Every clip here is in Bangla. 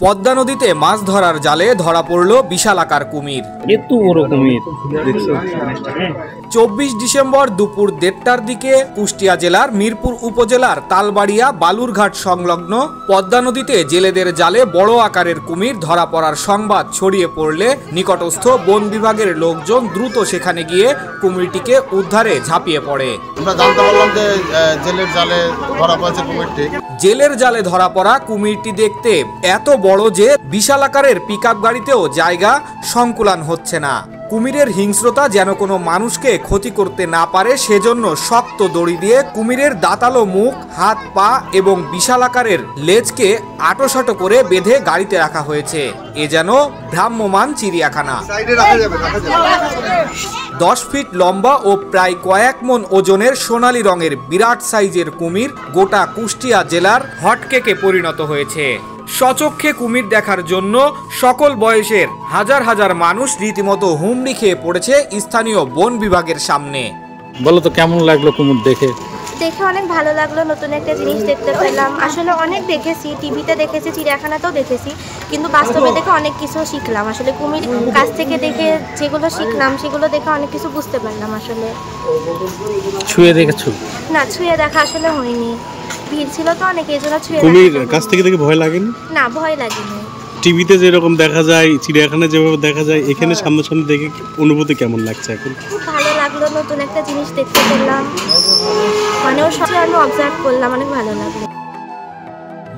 পদ্মা নদীতে মাছ ধরার জালে ধরা পড়ল বিশালাকার কুমির। 24 ডিসেম্বর দুপুর 1:30টার দিকে কুষ্টিয়া জেলার মিরপুর উপজেলার তালবাড়িয়া বালুরঘাট সংলগ্ন পদ্মা নদীতে জেলেদের জালে বড় আকারের কুমির ধরা পড়ার সংবাদ ছড়িয়ে পড়লে নিকটস্থ বন বিভাগের লোকজন দ্রুত সেখানে গিয়ে কুমিরটিকে উদ্ধারে ঝাঁপিয়ে পড়ে। আমরা জানতে পারলাম যে জেলের জালে ধরা পড়েছে কুমিরটি। জেলের জালে ধরা পড়া কুমিরটি দেখতে এত বড় যে বিশাল আকারের পিকআপ গাড়িতেও জায়গা সংকুলান হচ্ছে না। কুমিরের হিংস্রতা যেন কোনো মানুষকে ক্ষতি করতে না পারে সেজন্য শক্ত দড়ি দিয়ে কুমিরের দাঁতালো মুখ, হাত, পা এবং বিশাল আকারের লেজকে আটোসাটো করে বেঁধে গাড়িতে রাখা হয়েছে। এ যেন ভ্রাম্যমান চিড়িয়াখানা। 10 ফিট লম্বা ও প্রায় কয়েক মন ওজনের সোনালী রঙের বিরাট সাইজের কুমির গোটা কুষ্টিয়া জেলার হটকেকে পরিণত হয়েছে। সচক্ষে কুমির দেখার জন্য সকল বয়সের হাজার হাজার মানুষ রীতিমতো হুমড়ি খেয়ে পড়েছে স্থানীয় বন বিভাগের সামনে। বলো তো কেমন লাগলো কুমির দেখে? দেখে অনেক ভালো লাগলো, নতুন একটা জিনিস দেখতে পেলাম। আসলে অনেক দেখেছি, টিভিতে দেখেছি, চিড়িয়াখানাতেও দেখেছি, কিন্তু বাস্তবে দেখে অনেক কিছু শিখলাম। আসলে কুমির কাছ থেকে দেখে যেগুলো শিখলাম সেগুলো দেখে অনেক কিছু বুঝতে পারলাম। আসলে ছুঁয়ে দেখেছো? না, ছুঁয়ে দেখা আসলে হয়নি, ভিড় ছিল তো অনেক, এই জন্য ছুঁয়ে। কুমির কাছ থেকে দেখে ভয় লাগেনি? না, ভয় লাগেনি। টিভিতে যেরকম দেখা যায়, চিড়িয়াখানায় যেভাবে দেখা যায়, এখানে সামনাসামনি দেখে অনুভূতি কেমন লাগছে এখন? খুব ভালো লাগলো, নতুন একটা জিনিস দেখতে পেলাম, মানে ওর সাথে আমি অবজার্ভ করলাম, অনেক ভালো লাগলো।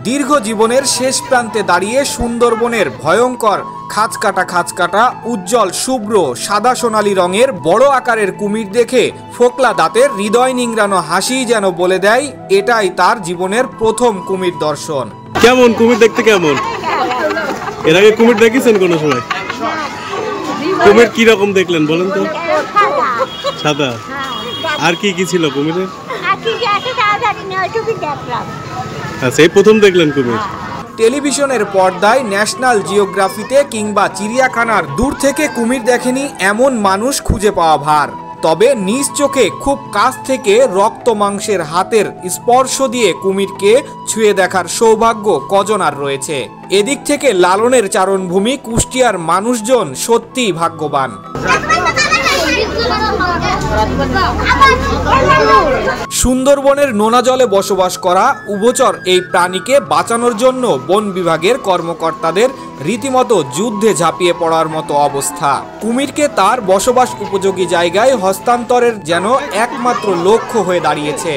দীর্ঘ জীবনের শেষ প্রান্তে দাঁড়িয়ে সুন্দরবনের ভয়ঙ্কর খাঁচকাটা উজ্জ্বল শুভ্র সাদা সোনালী রঙের বড় আকারের কুমির দেখে ফোকলা দাঁতের হৃদয় নিংড়ানো হাসি যেন বলে দেয় এটাই তার জীবনের প্রথম কুমির দর্শন। কেমন কুমির দেখতে কেমন? এর আগে কুমির দেখেছেন কোনো সময়? কুমির কি রকম দেখলেন বলেন তো? সাদা। আর কি কি ছিল কুমিরের? আচ্ছা, এই প্রথম দেখলেন কুমির? টেলিভিশনের পর্দায়, ন্যাশনাল জিওগ্রাফিতে কিংবা চিড়িয়াখানার দূর থেকে কুমির দেখেনি এমন মানুষ খুঁজে পাওয়া ভার। তবে নিজ চোখে খুব কাছ থেকে রক্ত মাংসের হাতের স্পর্শ দিয়ে কুমিরকে ছুঁয়ে দেখার সৌভাগ্য কজন আর রয়েছে। এদিক থেকে লালনের চারণভূমি কুষ্টিয়ার মানুষজন সত্যিই ভাগ্যবান। সুন্দরবনের নোনা জলে বসবাস করা উভচর এই প্রাণীকে বাঁচানোর জন্য বন বিভাগের কর্মকর্তাদের রীতিমতো যুদ্ধে ঝাঁপিয়ে পড়ার মতো অবস্থা। কুমিরকে তার বসবাস উপযোগী জায়গায় হস্তান্তরের যেন একমাত্র লক্ষ্য হয়ে দাঁড়িয়েছে।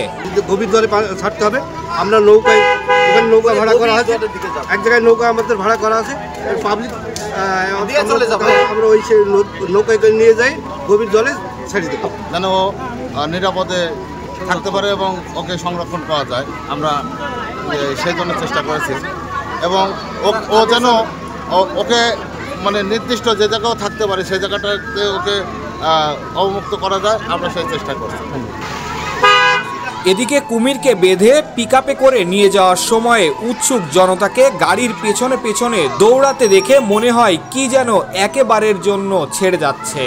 গভীর জলে ছাড়তে হবে। আমরা নৌকায়, ওখানে নৌকা ভাড়া করা আছে, এক জায়গায় নৌকা আমাদের ভাড়া করা আছে, পাবলিক আমরা ওই সেই নৌকায় নিয়ে যাই, গভীর জলে ছেড়ে দেবো যেন ও নিরাপদে থাকতে পারে এবং ওকে সংরক্ষণ করা যায়। আমরা সেই জন্য চেষ্টা করেছি এবং ও যেন ওকে মানে নির্দিষ্ট যে জায়গাও থাকতে পারে সেই জায়গাটাতে ওকে অবমুক্ত করা যায়, আমরা সেই চেষ্টা করছি। এদিকে কুমিরকে বেঁধে পিকআপে করে নিয়ে যাওয়ার সময়ে উৎসুক জনতাকে গাড়ির পেছনে পেছনে দৌড়াতে দেখে মনে হয় কি যেন একেবারের জন্য ছেড়ে যাচ্ছে।